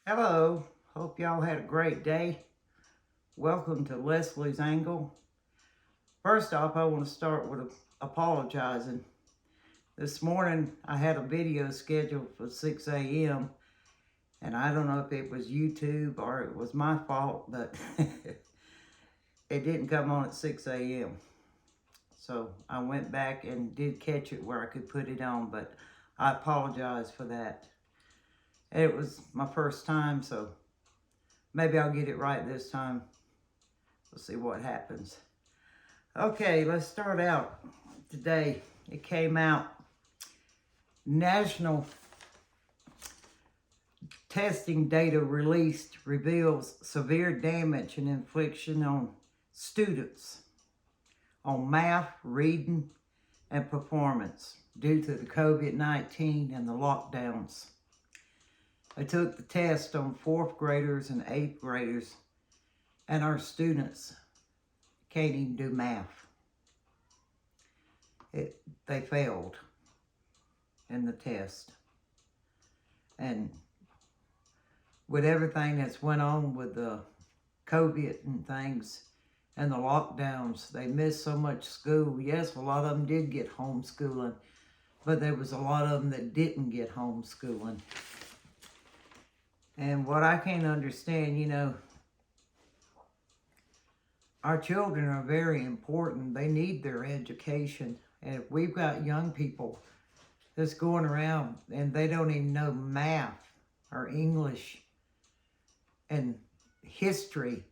Hello, hope y'all had a great day. Welcome to Leslie's Angle. First off, I want to start with apologizing. This morning I had a video scheduled for 6 a.m. and I don't know if it was YouTube or it was my fault, but it didn't come on at 6 a.m. So I went back and did catch it where I could put it on, but I apologize for that. It was my first time, so maybe I'll get it right this time. We'll see what happens. Okay, let's start out today. It came out. National testing data released reveals severe damage and infliction on students on math, reading, and performance due to the COVID-19 and the lockdowns. I took the test on 4th graders and 8th graders, and our students can't even do math. They failed in the test. And with everything that's went on with the COVID and things and the lockdowns, they missed so much school. Yes, a lot of them did get homeschooling, but there was a lot of them that didn't get homeschooling. And what I can't understand, our children are very important. They need their education. And if we've got young people that's going around and they don't even know math or English and history,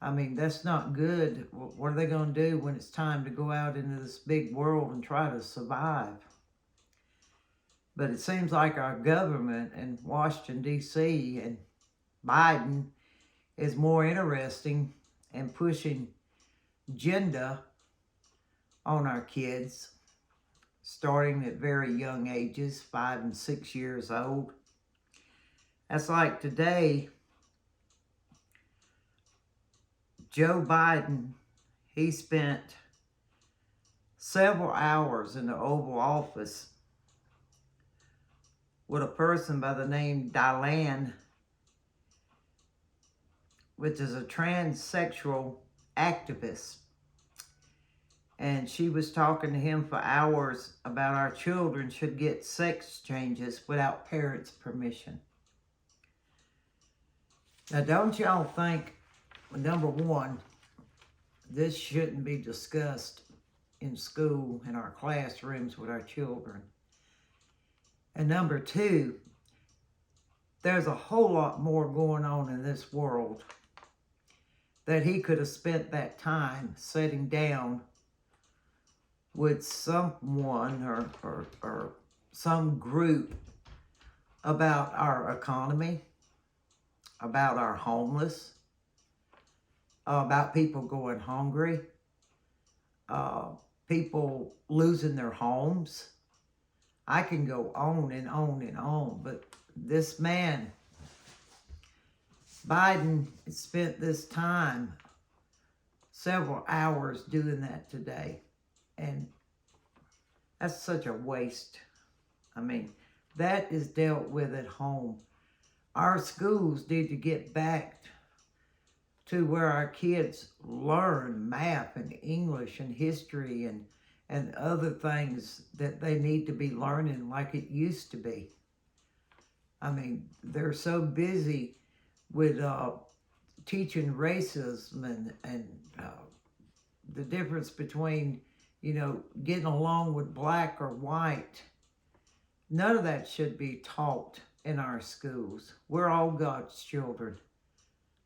I mean, that's not good. What are they going to do when it's time to go out into this big world and try to survive? But it seems like our government in Washington, D.C. and Biden is more interesting in pushing gender on our kids, starting at very young ages, 5 and 6 years old. That's like today, Joe Biden, he spent several hours in the Oval Office with a person by the name Dylan, which is a transsexual activist. And she was talking to him for hours about our children should get sex changes without parents' permission. Now, don't y'all think, number one, this shouldn't be discussed in school, in our classrooms with our children? And number two, there's a whole lot more going on in this world that he could have spent that time sitting down with someone or some group about our economy, about our homeless, about people going hungry, people losing their homes. I can go on and on and on, but this man, Biden, spent this time, several hours doing that today. And that's such a waste. I mean, that is dealt with at home. Our schools need to get back to where our kids learn math and English and history and other things that they need to be learning like it used to be. I mean, they're so busy with teaching racism and the difference between, getting along with black or white. None of that should be taught in our schools. We're all God's children.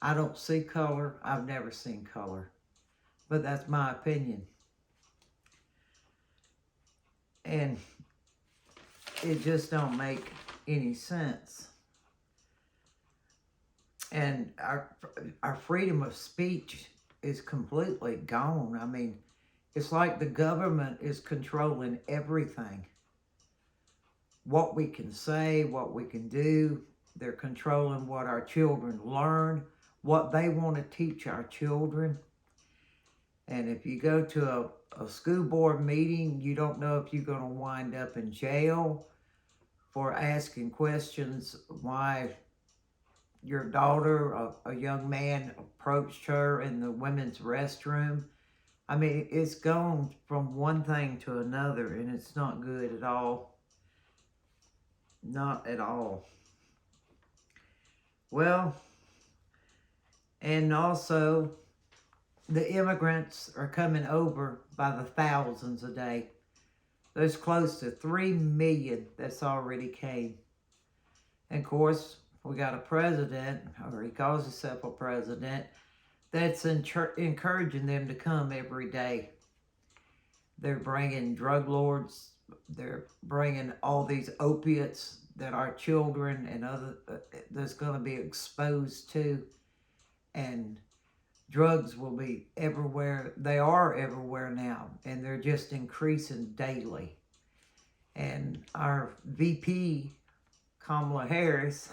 I don't see color. I've never seen color. But that's my opinion. And it just don't make any sense. And our freedom of speech is completely gone. I mean, it's like the government is controlling everything. What we can say, what we can do. They're controlling what our children learn, what they want to teach our children. And if you go to a school board meeting, you don't know if you're going to wind up in jail for asking questions why your daughter, a young man approached her in the women's restroom. I mean, it's gone from one thing to another, and it's not good at all. Not at all. Well, and also the immigrants are coming over by the thousands a day. There's close to 3 million that's already came. And of course, we got a president, or he calls himself a president, that's encouraging them to come every day. They're bringing drug lords, they're bringing all these opiates that our children and other that's going to be exposed to, and drugs will be everywhere. They are everywhere now, and they're just increasing daily. And our VP, Kamala Harris,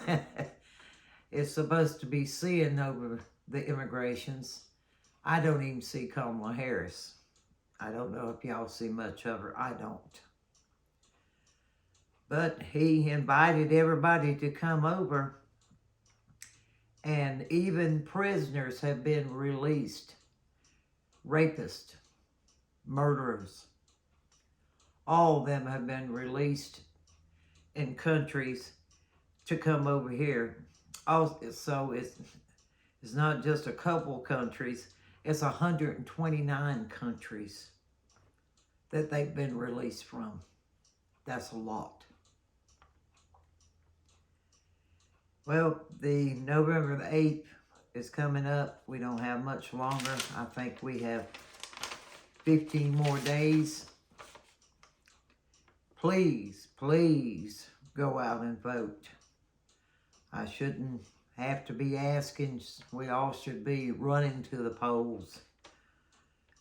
is supposed to be seeing over the immigrations. I don't even see Kamala Harris. I don't know if y'all see much of her. I don't. But he invited everybody to come over, and even prisoners have been released. Rapists, murderers, all of them have been released in countries to come over here. Also, so it's not just a couple countries, it's 129 countries that they've been released from. That's a lot. Well, the November the 8th is coming up. We don't have much longer. I think we have 15 more days. Please, please go out and vote. I shouldn't have to be asking. We all should be running to the polls,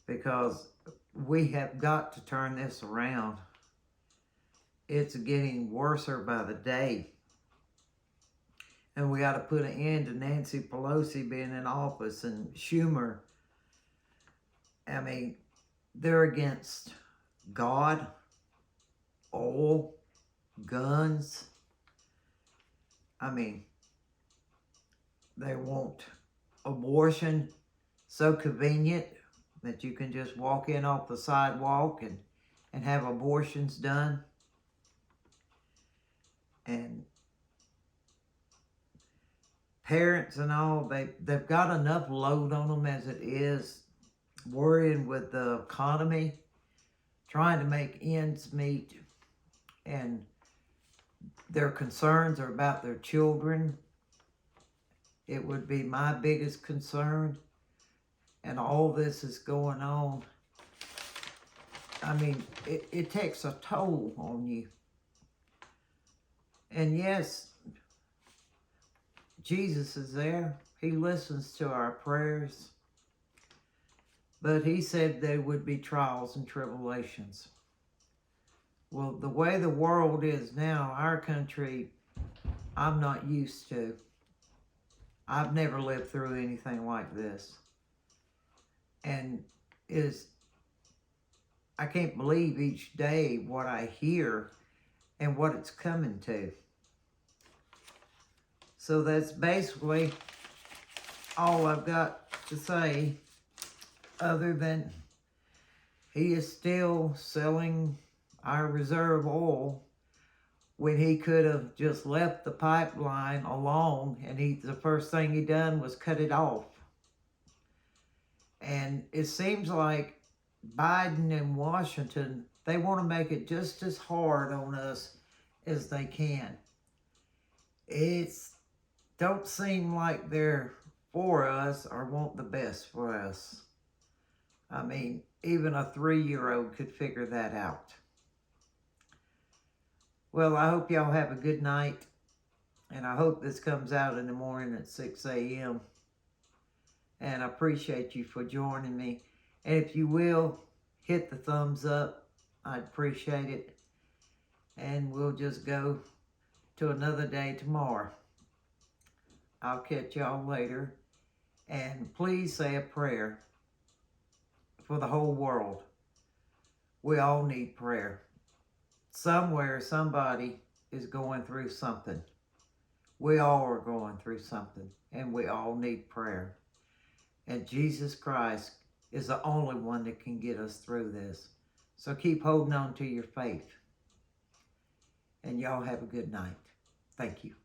because we have got to turn this around. It's getting worse by the day. And we got to put an end to Nancy Pelosi being in office and Schumer. I mean, they're against God, oil, guns. I mean, they want abortion so convenient that you can just walk in off the sidewalk and have abortions done. And parents and all, they've got enough load on them as it is, worrying with the economy, trying to make ends meet, and their concerns are about their children. It would be my biggest concern, and all this is going on. I mean, it takes a toll on you. And yes, Jesus is there. He listens to our prayers. But he said there would be trials and tribulations. Well, the way the world is now, our country, I'm not used to. I've never lived through anything like this. And I can't believe each day what I hear and what it's coming to. So that's basically all I've got to say, other than he is still selling our reserve oil when he could have just left the pipeline alone, and the first thing he done was cut it off. And it seems like Biden and Washington, they want to make it just as hard on us as they can. It's don't seem like they're for us or want the best for us. I mean, even a 3-year-old could figure that out. Well, I hope y'all have a good night, and I hope this comes out in the morning at 6 a.m. And I appreciate you for joining me. And if you will, hit the thumbs up. I'd appreciate it. And we'll just go to another day tomorrow. I'll catch y'all later. And please say a prayer for the whole world. We all need prayer. Somewhere, somebody is going through something. We all are going through something, and we all need prayer. And Jesus Christ is the only one that can get us through this. So keep holding on to your faith. And y'all have a good night. Thank you.